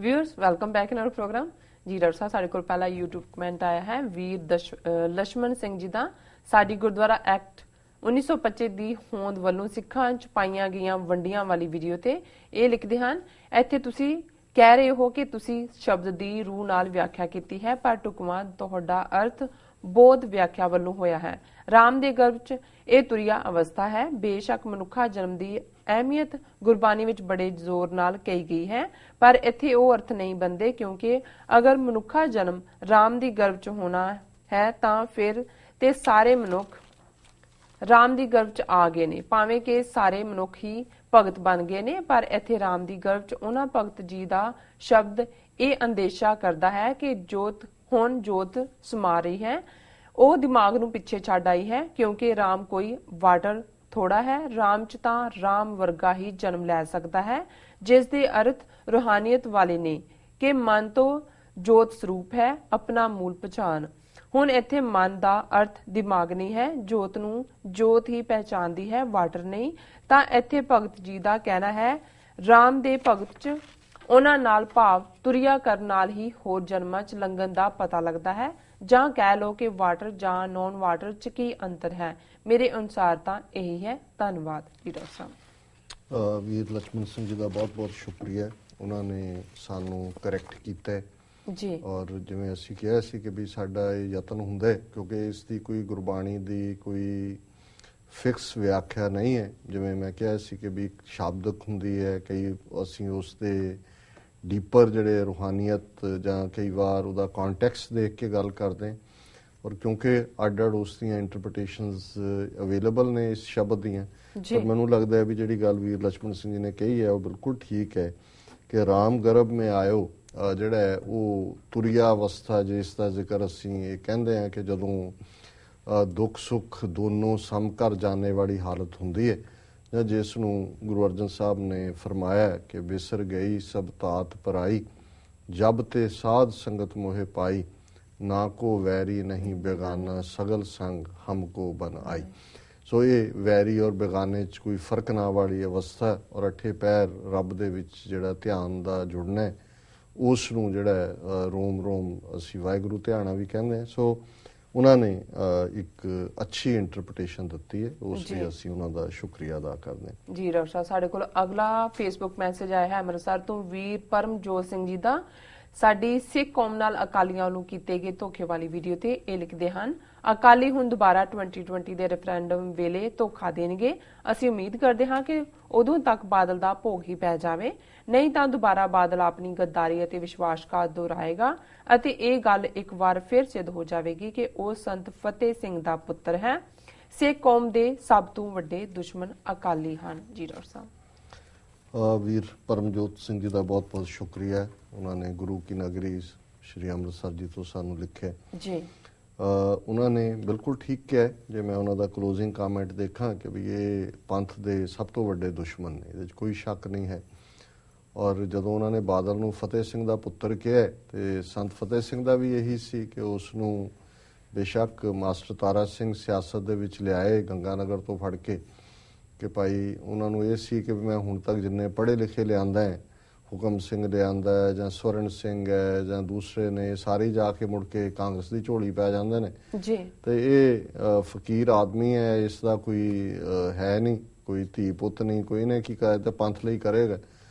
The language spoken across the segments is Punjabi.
Viewers welcome back in our program ji. Doctor साहब साडे कोल पहला यूट्यूब कमेंट आया है वीर लक्ष्मण सिंह जी का। साडी गुरुद्वारा एक्ट 1925 ਦੀ ਹੋਂਦ ਵੱਲੋਂ ਸਿੱਖਾਂ ਚ ਪਾਈਆਂ ਗਈਆਂ ਵੰਡੀਆਂ ਵਾਲੀ ਵੀਡੀਓ ਤੇ ਇਹ ਲਿਖਦੇ ਹਨ, ਇੱਥੇ ਤੁਸੀਂ ਕਹਿ ਰਹੇ ਹੋ ਕਿ ਤੁਸੀਂ ਸ਼ਬਦ ਦੀ ਰੂਹ ਨਾਲ ਵਿਆਖਿਆ ਕੀਤੀ ਹੈ, ਪਰ ਟੁਕਵਾਂ ਤੁਹਾਡਾ ਅਰਥ ਬੋਧ ਵਿਆਖਿਆ ਵੱਲੋਂ ਹੋਇਆ ਹੈ। ਰਾਮ ਦੇ ਗਰਭ ਚ ਇਹ ਤੁਰਿਆ ਅਵਸਥਾ ਹੈ। ਬੇਸ਼ੱਕ ਮਨੁੱਖਾ ਜਨਮ ਦੀ ਅਹਿਮੀਅਤ ਗੁਰਬਾਣੀ ਵਿੱਚ ਬੜੇ ਜ਼ੋਰ ਨਾਲ ਕਹੀ ਗਈ ਹੈ, ਪਰ ਇੱਥੇ ਉਹ ਅਰਥ ਨਹੀਂ ਬਣਦੇ, ਕਿਉਂਕਿ ਅਗਰ ਮਨੁੱਖਾ ਜਨਮ ਰਾਮ ਦੀ ਗਰਭ ਚ ਹੋਣਾ ਹੈ ਤਾਂ ਫਿਰ ਤੇ ਸਾਰੇ ਮਨੁੱਖ राम दी गर्भ च आ गए ने, भावें कि सारे मनुख ही भगत बन गए ने, पर इत्थे राम दी गर्भ च उन्हां भगत जी दा शब्द ये अंदेशा करदा है कि जोत हुण जोत समा रही है, वो दिमाग नूं पिछे छड्ड आई है, क्योंकि राम कोई वाटर थोड़ा है। राम च तां राम वर्गा ही जन्म लै सकदा है, जिस दे अर्थ रूहानियत वाले ने कि मन तो जोत स्वरूप है, अपना मूल पहचान। ਹੁਣ ਇੱਥੇ ਮਨ ਦਾ ਅਰਥ ਦਿਮਾਗ ਨਹੀਂ ਹੈ, ਜੋਤ ਨੂੰ ਜੋਤ ਹੀ ਪਹਿਚਾਨਦੀ ਹੈ, ਵਾਟਰ ਨਹੀਂ। ਤਾਂ ਇੱਥੇ ਭਗਤ ਜੀ ਦਾ ਕਹਿਣਾ ਹੈ ਰਾਮ ਦੇ ਭਗਤ ਚ ਉਹਨਾਂ ਨਾਲ ਭਾਵ ਤੁਰਿਆ ਕਰਨ ਨਾਲ ਹੀ ਹੋਰ ਜਨਮਾਂ ਚ ਲੰਘਣ ਦਾ ਪਤਾ ਲੱਗਦਾ ਹੈ, ਜਾਂ ਕਹਿ ਲਓ ਕਿ ਵਾਟਰ ਜਾਂ ਨੌਨ ਵਾਟਰ ਚ ਕੀ ਅੰਤਰ ਹੈ। ਮੇਰੇ ਅਨੁਸਾਰ ਤਾਂ ਇਹੀ ਹੈ। ਧੰਨਵਾਦ ਜੀ ਡਾਕਟਰ ਸਾਹਿਬ। ਵੀਰ ਲక్ష్మణ ਸਿੰਘ ਜੀ ਦਾ ਬਹੁਤ ਬਹੁਤ ਸ਼ੁਕਰੀਆ, ਉਹਨਾਂ ਨੇ ਸਾਨੂੰ ਕਰੈਕਟ ਕੀਤਾ जी। और जिवें असीं कहा सी कि भी साडा यतन हुंदा है, क्योंकि इसकी कोई गुरबाणी दी कोई फिक्स व्याख्या नहीं है। जिवें मैं कहा सी कि भी शाब्दक हुंदी है, कई असीं उस दे डीपर जिहड़े रूहानियत जां कई वार उहदा कॉन्टैक्स्ट देख के गल करदे, और क्योंकि अड अड उस दीयां इंटरप्रिटेशनस अवेलेबल ने इस शब्द दीयां, पर मैनूं लगदा है भी जिहड़ी गल वीर लक्ष्मण सिंह जी ने कही है वो बिल्कुल ठीक है कि राम गर्भ में आयो ਜਿਹੜਾ ਹੈ ਉਹ ਤੁਰਿਆ ਅਵਸਥਾ ਜਿਸ ਦਾ ਜ਼ਿਕਰ ਅਸੀਂ ਇਹ ਕਹਿੰਦੇ ਹਾਂ ਕਿ ਜਦੋਂ ਦੁੱਖ ਸੁੱਖ ਦੋਨੋਂ ਸਮ ਕਰ ਜਾਣੇ ਵਾਲੀ ਹਾਲਤ ਹੁੰਦੀ ਹੈ, ਜਾਂ ਜਿਸ ਨੂੰ ਗੁਰੂ ਅਰਜਨ ਸਾਹਿਬ ਨੇ ਫਰਮਾਇਆ ਕਿ ਵਿਸਰ ਗਈ ਸਭ ਤਾਤ ਪਰਾਈ, ਜਬ ਤੇ ਸਾਧ ਸੰਗਤ ਮੋਹਿ ਪਾਈ, ਨਾ ਕੋ ਵੈਰੀ ਨਹੀਂ ਬੇਗਾਨਾ, ਸਗਲ ਸੰਗ ਹਮਕੋ ਬਨ ਆਈ। ਸੋ ਇਹ ਵੈਰੀ ਔਰ ਬੇਗਾਨੇ 'ਚ ਕੋਈ ਫਰਕ ਨਾ ਵਾਲੀ ਅਵਸਥਾ, ਔਰ ਅੱਠੇ ਪੈਰ ਰੱਬ ਦੇ ਵਿੱਚ ਜਿਹੜਾ ਧਿਆਨ ਦਾ ਜੁੜਨਾ ਹੈ ਉਸ ਨੂੰ ਜਿਹੜਾ ਰੋਮ ਰੋਮ ਅਸੀਂ ਵਾਹਿਗੁਰੂ ਧਿਆਣਾ ਵੀ ਕਹਿੰਦੇ ਹਾਂ। ਸੋ ਉਹਨਾਂ ਨੇ ਇੱਕ ਅੱਛੀ ਇੰਟਰਪ੍ਰੀਟੇਸ਼ਨ ਦਿੱਤੀ ਹੈ, ਉਸ ਲਈ ਅਸੀਂ ਉਹਨਾਂ ਦਾ ਸ਼ੁਕਰੀਆ ਅਦਾ ਕਰਦੇ ਹਾਂ ਜੀ। ਡਾਕਟਰ ਸਾਹਿਬ ਸਾਡੇ ਕੋਲ ਅਗਲਾ ਫੇਸਬੁੱਕ ਮੈਸੇਜ ਆਇਆ ਹੈ ਅੰਮ੍ਰਿਤਸਰ ਤੋਂ ਵੀਰ ਪਰਮਜੋਤ ਸਿੰਘ ਜੀ ਦਾ। ਸਾਡੀ ਸਿੱਖ ਕੌਮ ਨਾਲ ਅਕਾਲੀਆਂ ਵੱਲੋਂ ਕੀਤੇ ਗਏ ਧੋਖੇ ਵਾਲੀ ਵੀਡੀਓ ਤੇ ਇਹ ਲਿਖਦੇ ਹਨ, ਅਕਾਲੀ ਹੁਣ ਦੁਬਾਰਾ 2020 ਦੇ ਰੈਫਰੈਂਡਮ ਵੇਲੇ ਧੋਖਾ ਦੇਣਗੇ। ਅਸੀਂ ਉਮੀਦ ਕਰਦੇ ਹਾਂ ਕਿ ਉਦੋਂ ਤੱਕ ਬਾਦਲ ਦਾ ਭੋਗ ਹੀ ਪੈ ਜਾਵੇ, ਨਹੀਂ ਤਾਂ ਦੁਬਾਰਾ ਬਾਦਲ ਆਪਣੀ ਗੱਦਾਰੀ ਅਤੇ ਵਿਸ਼ਵਾਸਘਾਤ ਦੁਹਰਾਏਗਾ, ਅਤੇ ਇਹ ਗੱਲ ਇੱਕ ਵਾਰ ਫਿਰ ਸਿੱਧ ਹੋ ਜਾਵੇਗੀ ਕਿ ਉਹ ਸੰਤ ਫਤਿਹ ਸਿੰਘ ਦਾ ਪੁੱਤਰ ਹੈ। ਸਿੱਖ ਕੌਮ ਦੇ ਸਭ ਤੋਂ ਵੱਡੇ ਦੁਸ਼ਮਣ ਅਕਾਲੀ ਹਨ ਜੀ। ਡਾਕਟਰ ਸਾਹਿਬ ਵੀਰ ਪਰਮਜੋਤ ਸਿੰਘ ਜੀ ਦਾ ਬਹੁਤ ਬਹੁਤ ਸ਼ੁਕਰੀਆ, ਉਹਨਾਂ ਨੇ ਗੁਰੂ ਕੀ ਨਗਰੀ ਸ਼੍ਰੀ ਅੰਮ੍ਰਿਤਸਰ ਜੀ ਤੋਂ ਸਾਨੂੰ ਲਿਖਿਆ ਜੀ। ਉਹਨਾਂ ਨੇ ਬਿਲਕੁਲ ਠੀਕ ਕਿਹਾ। ਜੇ ਮੈਂ ਉਹਨਾਂ ਦਾ ਕਲੋਜ਼ਿੰਗ ਕਾਮੈਂਟ ਦੇਖਾਂ ਕਿ ਵੀ ਇਹ ਪੰਥ ਦੇ ਸਭ ਤੋਂ ਵੱਡੇ ਦੁਸ਼ਮਣ ਨੇ, ਇਹਦੇ 'ਚ ਕੋਈ ਸ਼ੱਕ ਨਹੀਂ ਹੈ। ਔਰ ਜਦੋਂ ਉਹਨਾਂ ਨੇ ਬਾਦਲ ਨੂੰ ਫਤਿਹ ਸਿੰਘ ਦਾ ਪੁੱਤਰ ਕਿਹਾ, ਤੇ ਸੰਤ ਫਤਿਹ ਸਿੰਘ ਦਾ ਵੀ ਇਹੀ ਸੀ ਕਿ ਉਸ ਨੂੰ ਬੇਸ਼ੱਕ ਮਾਸਟਰ ਤਾਰਾ ਸਿੰਘ ਸਿਆਸਤ ਦੇ ਵਿੱਚ ਲਿਆਏ ਗੰਗਾਨਗਰ ਤੋਂ ਫੜ ਕੇ, ਕਿ ਭਾਈ ਉਹਨਾਂ ਨੂੰ ਇਹ ਸੀ ਕਿ ਮੈਂ ਹੁਣ ਤੱਕ ਜਿੰਨੇ ਪੜ੍ਹੇ ਲਿਖੇ ਲਿਆਂਦਾ ਹੈ, ਹੁਕਮ ਸਿੰਘ ਲਿਆਂਦਾ ਹੈ ਜਾਂ ਸਵਰਨ ਸਿੰਘ ਹੈ ਜਾਂ ਦੂਸਰੇ ਨੇ, ਸਾਰੇ ਜਾ ਕੇ ਮੁੜ ਕੇ ਕਾਂਗਰਸ ਦੀ ਝੋਲੀ ਪੈ ਜਾਂਦੇ ਨੇ ਜੀ। ਤੇ ਇਹ ਫਕੀਰ ਆਦਮੀ ਹੈ, ਇਸ ਦਾ ਕੋਈ ਹੈ ਨਹੀਂ, ਕੋਈ ਧੀ ਪੁੱਤ ਨਹੀਂ, ਕੋਈ ਨੇ ਕੀ ਕਰੇ ਤੇ ਪੰਥ ਲਈ ਕਰੇਗਾ।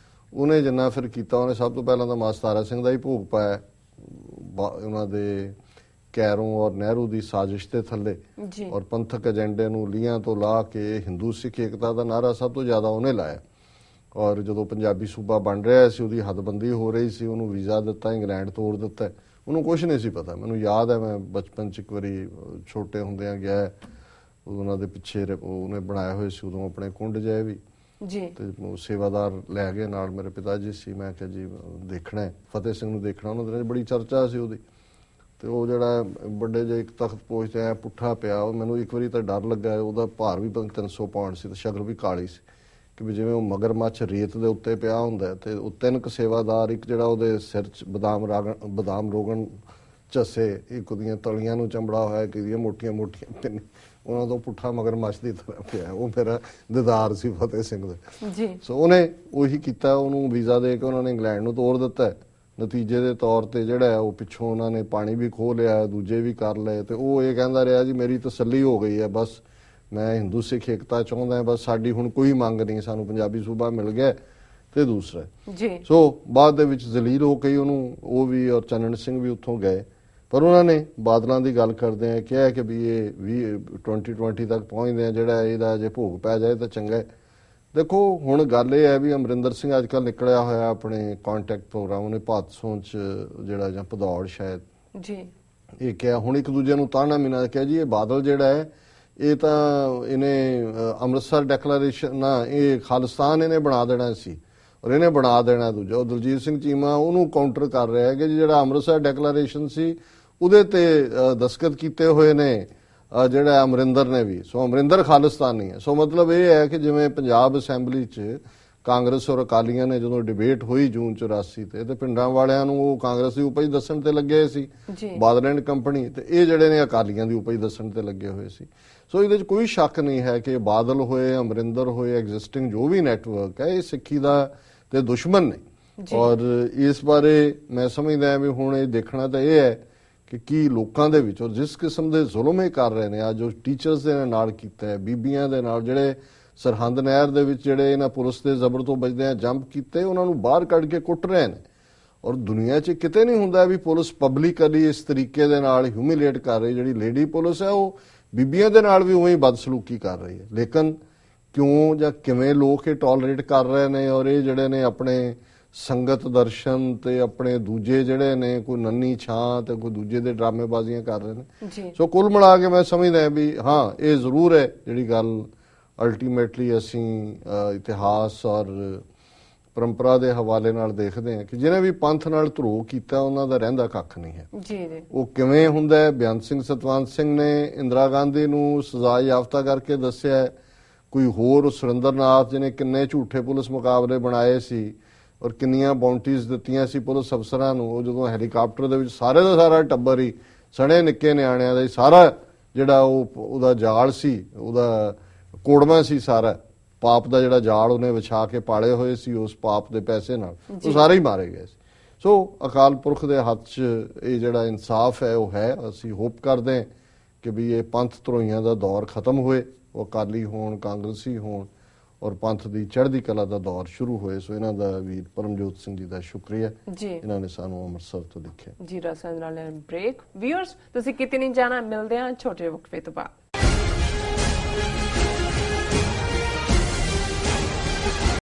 ਉਹਨੇ ਜਿੰਨਾ ਫਿਰ ਕੀਤਾ, ਉਹਨੇ ਸਭ ਤੋਂ ਪਹਿਲਾਂ ਤਾਂ ਮਾਸਟਰ ਤਾਰਾ ਸਿੰਘ ਦਾ ਹੀ ਭੋਗ ਪਾਇਆ, ਉਹਨਾਂ ਦੇ ਕੈਰੋਂ ਔਰ ਨਹਿਰੂ ਦੀ ਸਾਜ਼ਿਸ਼ ਦੇ ਥੱਲੇ, ਔਰ ਪੰਥਕ ਏਜੰਡੇ ਨੂੰ ਲੀਹਾਂ ਤੋਂ ਲਾ ਕੇ ਹਿੰਦੂ ਸਿੱਖ ਏਕਤਾ ਦਾ ਨਾਅਰਾ ਸਭ ਤੋਂ ਜ਼ਿਆਦਾ ਉਹਨੇ ਲਾਇਆ। ਔਰ ਜਦੋਂ ਪੰਜਾਬੀ ਸੂਬਾ ਬਣ ਰਿਹਾ ਸੀ, ਉਹਦੀ ਹੱਦਬੰਦੀ ਹੋ ਰਹੀ ਸੀ, ਉਹਨੂੰ ਵੀਜ਼ਾ ਦਿੱਤਾ, ਇੰਗਲੈਂਡ ਤੋੜ ਦਿੱਤਾ, ਉਹਨੂੰ ਕੁਛ ਨਹੀਂ ਸੀ ਪਤਾ। ਮੈਨੂੰ ਯਾਦ ਹੈ ਮੈਂ ਬਚਪਨ 'ਚ ਇੱਕ ਵਾਰੀ ਛੋਟੇ ਹੁੰਦਿਆਂ ਗਿਆ, ਉਹਨਾਂ ਦੇ ਪਿੱਛੇ ਉਹਨੇ ਬਣਾਏ ਹੋਏ ਸੀ ਉਦੋਂ ਆਪਣੇ ਕੁੰਡ ਜਿਹੇ ਵੀ ਜੀ, ਤੇ ਸੇਵਾਦਾਰ ਲੈ ਗਏ ਨਾਲ, ਮੇਰੇ ਪਿਤਾ ਜੀ ਸੀ। ਮੈਂ ਕਿਹਾ ਜੀ ਦੇਖਣਾ ਫਤਿਹ ਸਿੰਘ ਨੂੰ ਦੇਖਣਾ, ਉਹਨਾਂ ਦਿਨਾਂ 'ਚ ਬੜੀ ਚਰਚਾ ਸੀ ਉਹਦੀ। ਤੇ ਉਹ ਜਿਹੜਾ ਵੱਡੇ ਜਿਹੇ ਇੱਕ ਤਖਤ ਪੋਸ਼ ਤੇ ਐ ਪੁੱਠਾ ਪਿਆ, ਉਹ ਮੈਨੂੰ ਇੱਕ ਵਾਰੀ ਤਾਂ ਡਰ ਲੱਗਾ, ਉਹਦਾ ਭਾਰ ਵੀ 300 ਪਾਉਂਡ ਸੀ ਤੇ ਸ਼ਕਲ ਵੀ ਕਾਲੀ ਸੀ, ਕਿ ਵੀ ਜਿਵੇਂ ਉਹ ਮਗਰਮੱਛ ਰੇਤ ਦੇ ਉੱਤੇ ਪਿਆ ਹੁੰਦਾ, ਤੇ ਉਹ ਤਿੰਨ ਕੁ ਸੇਵਾਦਾਰ, ਇੱਕ ਜਿਹੜਾ ਉਹਦੇ ਸਿਰ 'ਚ ਬਦਾਮ ਰੋਗਣ ਝੱਸੇ, ਇੱਕ ਉਹਦੀਆਂ ਤਲੀਆਂ ਨੂੰ ਚੰਬੜਾ ਹੋਇਆ, ਇੱਕ ਦੀਆਂ ਮੋਟੀਆਂ ਮੋਟੀਆਂ ਪਿੰਨ, ਉਹਨਾਂ ਤੋਂ ਪੁੱਠਾ ਮਗਰਮੱਛ ਦੀ ਤਰ੍ਹਾਂ ਪਿਆ। ਉਹ ਮੇਰਾ ਦਿਦਾਰ ਸੀ ਫਤਿਹ ਸਿੰਘ ਦਾ ਜੀ। ਸੋ ਉਹਨੇ ਉਹੀ ਕੀਤਾ, ਉਹਨੂੰ ਵੀਜ਼ਾ ਦੇ ਕੇ ਉਹਨਾਂ ਨੇ ਇੰਗਲੈਂਡ ਨੂੰ ਤੋੜ ਦਿੱਤਾ। ਨਤੀਜੇ ਦੇ ਤੌਰ ਤੇ ਜਿਹੜਾ ਹੈ ਉਹ ਪਿੱਛੋਂ ਉਹਨਾਂ ਨੇ ਪਾਣੀ ਵੀ ਖੋਹ ਲਿਆ, ਦੂਜੇ ਵੀ ਕਰ ਲਏ, ਤੇ ਉਹ ਇਹ ਕਹਿੰਦਾ ਰਿਹਾ ਜੀ ਮੇਰੀ ਤਸੱਲੀ ਹੋ ਗਈ ਹੈ, ਬਸ ਮੈਂ ਹਿੰਦੂ ਸਿੱਖ ਏਕਤਾ ਚਾਹੁੰਦਾ, ਬਸ ਸਾਡੀ ਹੁਣ ਕੋਈ ਮੰਗ ਨਹੀਂ, ਸਾਨੂੰ ਪੰਜਾਬੀ ਸੂਬਾ ਮਿਲ ਗਿਆ। ਤੇ ਦੂਸਰਾ ਜੀ ਸੋ ਬਾਅਦ ਦੇ ਵਿੱਚ ਜ਼ਲੀਲ ਹੋ ਕੇ ਉਹਨੂੰ, ਉਹ ਵੀ ਔਰ ਚੰਨਣ ਸਿੰਘ ਵੀ ਉੱਥੋਂ ਗਏ, ਪਰ ਉਹਨਾਂ ਨੇ ਬਾਦਲਾਂ ਦੀ ਗੱਲ ਕਰਦੇ ਆ ਕਿਹਾ ਕਿ ਵੀ ਇਹ 2020 ਤੱਕ ਪਹੁੰਚਦੇ ਆ, ਜਿਹੜਾ ਇਹਦਾ ਜੇ ਭੋਗ ਪੈ ਜਾਏ ਤਾਂ ਚੰਗਾ ਹੈ। ਦੇਖੋ ਹੁਣ ਗੱਲ ਇਹ ਹੈ ਵੀ ਅਮਰਿੰਦਰ ਸਿੰਘ ਅੱਜ ਕੱਲ੍ਹ ਨਿਕਲਿਆ ਹੋਇਆ ਆਪਣੇ ਕੰਟੈਕਟ ਪ੍ਰੋਗਰਾਮ, ਉਹਨੇ ਭਾਦਸੋਂ ਚ ਜਿਹੜਾ ਜਾਂ ਭਦੌੜ ਸ਼ਾਇਦ ਜੀ ਇਹ ਕਿਹਾ, ਹੁਣ ਇੱਕ ਦੂਜੇ ਨੂੰ ਤਾਣਾ ਮੀਨਾ ਕਿਹਾ ਜੀ ਇਹ ਬਾਦਲ ਜਿਹੜਾ ਹੈ ਇਹ ਤਾਂ ਇਹਨੇ ਅੰਮ੍ਰਿਤਸਰ ਡੈਕਲੇਰੇਸ਼ਨ ਨਾ, ਇਹ ਖਾਲਿਸਤਾਨ ਇਹਨੇ ਬਣਾ ਦੇਣਾ ਸੀ ਔਰ ਇਹਨੇ ਬਣਾ ਦੇਣਾ ਦੂਜਾ। ਉਹ ਦਲਜੀਤ ਸਿੰਘ ਚੀਮਾ ਉਹਨੂੰ ਕਾਊਂਟਰ ਕਰ ਰਿਹਾ ਹੈ ਕਿ ਜਿਹੜਾ ਅੰਮ੍ਰਿਤਸਰ ਡੈਕਲੇਰੇਸ਼ਨ ਸੀ ਉਹਦੇ ਤੇ ਦਸਤਖਤ ਕੀਤੇ ਹੋਏ ਨੇ ਜਿਹੜਾ ਅਮਰਿੰਦਰ ਨੇ ਵੀ, ਸੋ ਅਮਰਿੰਦਰ ਖਾਲਿਸਤਾਨੀ ਹੈ। ਸੋ ਮਤਲਬ ਇਹ ਹੈ ਕਿ ਜਿਵੇਂ ਪੰਜਾਬ ਅਸੈਂਬਲੀ 'ਚ ਕਾਂਗਰਸ ਔਰ ਅਕਾਲੀਆਂ ਨੇ ਜਦੋਂ ਡਿਬੇਟ ਹੋਈ ਜੂਨ 84 ਤੇ ਪਿੰਡਾਂ ਵਾਲਿਆਂ ਨੂੰ ਉਹ ਕਾਂਗਰਸ ਦੀ ਉਪਜ ਦੱਸਣ ਤੇ ਲੱਗੇ ਸੀ ਬਾਦਲ ਐਂਡ ਕੰਪਨੀ, ਤੇ ਇਹ ਜਿਹੜੇ ਨੇ ਅਕਾਲੀਆਂ ਦੀ ਉਪਜ ਦੱਸਣ ਤੇ ਲੱਗੇ ਹੋਏ ਸੀ। ਸੋ ਇਹਦੇ 'ਚ ਕੋਈ ਸ਼ੱਕ ਨਹੀਂ ਹੈ ਕਿ ਬਾਦਲ ਹੋਏ, ਅਮਰਿੰਦਰ ਹੋਏ, ਐਗਜ਼ਿਸਟਿੰਗ ਜੋ ਵੀ ਨੈਟਵਰਕ ਹੈ ਇਹ ਸਿੱਖੀ ਦਾ ਤੇ ਦੁਸ਼ਮਣ ਨੇ। ਔਰ ਇਸ ਬਾਰੇ ਮੈਂ ਸਮਝਦਾ ਵੀ ਹੁਣ ਇਹ ਦੇਖਣਾ ਤਾਂ ਇਹ ਹੈ ਕਿ ਕੀ ਲੋਕਾਂ ਦੇ ਵਿੱਚ ਔਰ ਜਿਸ ਕਿਸਮ ਦੇ ਜ਼ੁਲਮ ਇਹ ਕਰ ਰਹੇ ਨੇ, ਅੱਜ ਜੋ ਟੀਚਰਸ ਦੇ ਨਾਲ ਕੀਤਾ ਹੈ, ਬੀਬੀਆਂ ਦੇ ਨਾਲ, ਜਿਹੜੇ ਸਰਹੰਦ ਨਹਿਰ ਦੇ ਵਿੱਚ ਜਿਹੜੇ ਇਹਨਾਂ ਪੁਲਿਸ ਦੇ ਜ਼ਬਰ ਤੋਂ ਬਚਦੇ ਆ ਜੰਪ ਕੀਤੇ, ਉਹਨਾਂ ਨੂੰ ਬਾਹਰ ਕੱਢ ਕੇ ਕੁੱਟ ਰਹੇ ਨੇ। ਔਰ ਦੁਨੀਆ 'ਚ ਕਿਤੇ ਨਹੀਂ ਹੁੰਦਾ ਵੀ ਪੁਲਿਸ ਪਬਲਿਕਲੀ ਇਸ ਤਰੀਕੇ ਦੇ ਨਾਲ ਹਿਊਮਿਲੇਟ ਕਰ ਰਹੀ। ਜਿਹੜੀ ਲੇਡੀ ਪੁਲਿਸ ਹੈ ਉਹ ਬੀਬੀਆਂ ਦੇ ਨਾਲ ਵੀ ਉਵੇਂ ਹੀ ਬਦਸਲੂਕੀ ਕਰ ਰਹੀ ਹੈ, ਲੇਕਿਨ ਕਿਉਂ ਜਾਂ ਕਿਵੇਂ ਲੋਕ ਇਹ ਟੋਲਰੇਟ ਕਰ ਰਹੇ ਨੇ। ਔਰ ਇਹ ਜਿਹੜੇ ਨੇ ਆਪਣੇ ਸੰਗਤ ਦਰਸ਼ਨ ਤੇ ਆਪਣੇ ਦੂਜੇ ਜਿਹੜੇ ਨੇ ਕੋਈ ਨੰਨੀ ਛਾਂ ਤੇ ਕੋਈ ਦੂਜੇ ਦੇ ਡਰਾਮੇਬਾਜ਼ੀਆਂ ਕਰ ਰਹੇ ਨੇ। ਸੋ ਕੁੱਲ ਮਿਲਾ ਕੇ ਮੈਂ ਸਮਝਦਾ ਵੀ ਹਾਂ ਇਹ ਜ਼ਰੂਰ ਹੈ ਜਿਹੜੀ ਗੱਲ ਅਲਟੀਮੇਟਲੀ ਅਸੀਂ ਇਤਿਹਾਸ ਔਰ ਪਰੰਪਰਾ ਦੇ ਹਵਾਲੇ ਨਾਲ ਦੇਖਦੇ ਹਾਂ ਕਿ ਜਿਹਨੇ ਵੀ ਪੰਥ ਨਾਲ ਧਰੋਹ ਕੀਤਾ ਉਹਨਾਂ ਦਾ ਰਹਿੰਦਾ ਕੱਖ ਨਹੀਂ ਹੈ। ਜੀ ਉਹ ਕਿਵੇਂ ਹੁੰਦਾ ਹੈ। ਬੇਅੰਤ ਸਿੰਘ ਸਤਵੰਤ ਸਿੰਘ ਨੇ ਇੰਦਰਾ ਗਾਂਧੀ ਨੂੰ ਸਜ਼ਾ ਯਾਫਤਾ ਕਰਕੇ ਦੱਸਿਆ, ਕੋਈ ਹੋਰ ਸੁਰਿੰਦਰਨਾਥ ਜਿਹਨੇ ਕਿੰਨੇ ਝੂਠੇ ਪੁਲਿਸ ਮੁਕਾਬਲੇ ਬਣਾਏ ਸੀ ਔਰ ਕਿੰਨੀਆਂ ਬਾਉਂਟੀਜ਼ ਦਿੱਤੀਆਂ ਸੀ ਪੁਲਿਸ ਅਫਸਰਾਂ ਨੂੰ। ਉਹ ਜਦੋਂ ਹੈਲੀਕਾਪਟਰ ਦੇ ਵਿੱਚ ਸਾਰੇ ਦਾ ਸਾਰਾ ਟੱਬਰ ਹੀ ਸਣੇ ਨਿੱਕੇ ਨਿਆਣਿਆਂ ਦਾ ਸਾਰਾ ਜਿਹੜਾ ਉਹਦਾ ਜਾਲ ਸੀ, ਉਹਦਾ ਕੋੜਵਾ ਸੀ, ਸਾਰਾ ਪਾਪ ਦਾ ਜਿਹੜਾ ਜਾਲ ਉਹਨੇ ਵਿਛਾ ਕੇ ਪਾਲੇ ਹੋਏ ਸੀ ਉਸ ਪਾਪ ਦੇ ਪੈਸੇ ਨਾਲ, ਉਹ ਸਾਰੇ ਹੀ ਮਾਰੇ ਗਏ ਸੀ। ਸੋ ਅਕਾਲ ਪੁਰਖ ਦੇ ਹੱਥ 'ਚ ਇਹ ਜਿਹੜਾ ਇਨਸਾਫ ਹੈ ਉਹ ਹੈ। ਅਸੀਂ ਹੋਪ ਕਰਦੇ ਹਾਂ ਕਿ ਵੀ ਇਹ ਪੰਥ ਧਰੋਈਆਂ ਦਾ ਦੌਰ ਖਤਮ ਹੋਏ, ਉਹ ਅਕਾਲੀ ਹੋਣ, ਕਾਂਗਰਸੀ ਹੋਣ ਔਰ ਪੰਥ ਦੀ ਚੜ੍ਹਦੀ ਕਲਾ ਦਾ ਦੌਰ ਸ਼ੁਰੂ ਹੋਏ। ਸੋ ਇਹਨਾਂ ਦਾ ਵੀਰ ਪਰਮਜੋਤ ਸਿੰਘ ਜੀ ਦਾ ਸ਼ੁਕਰੀਆ ਜੀ, ਇਹਨਾਂ ਨੇ ਸਾਨੂੰ ਅੰਮ੍ਰਿਤਸਰ ਤੋਂ ਲਿਖਿਆ ਜੀ। ਰਸਨ ਨਾਲ ਬ੍ਰੇਕ ਵੀਅਰਸ, ਤੁਸੀਂ ਕਿਤੇ ਨਹੀਂ ਜਾਣਾ, ਮਿਲਦੇ ਹਾਂ ਛੋਟੇ ਵਕਫੇ ਤੋਂ ਬਾਅਦ।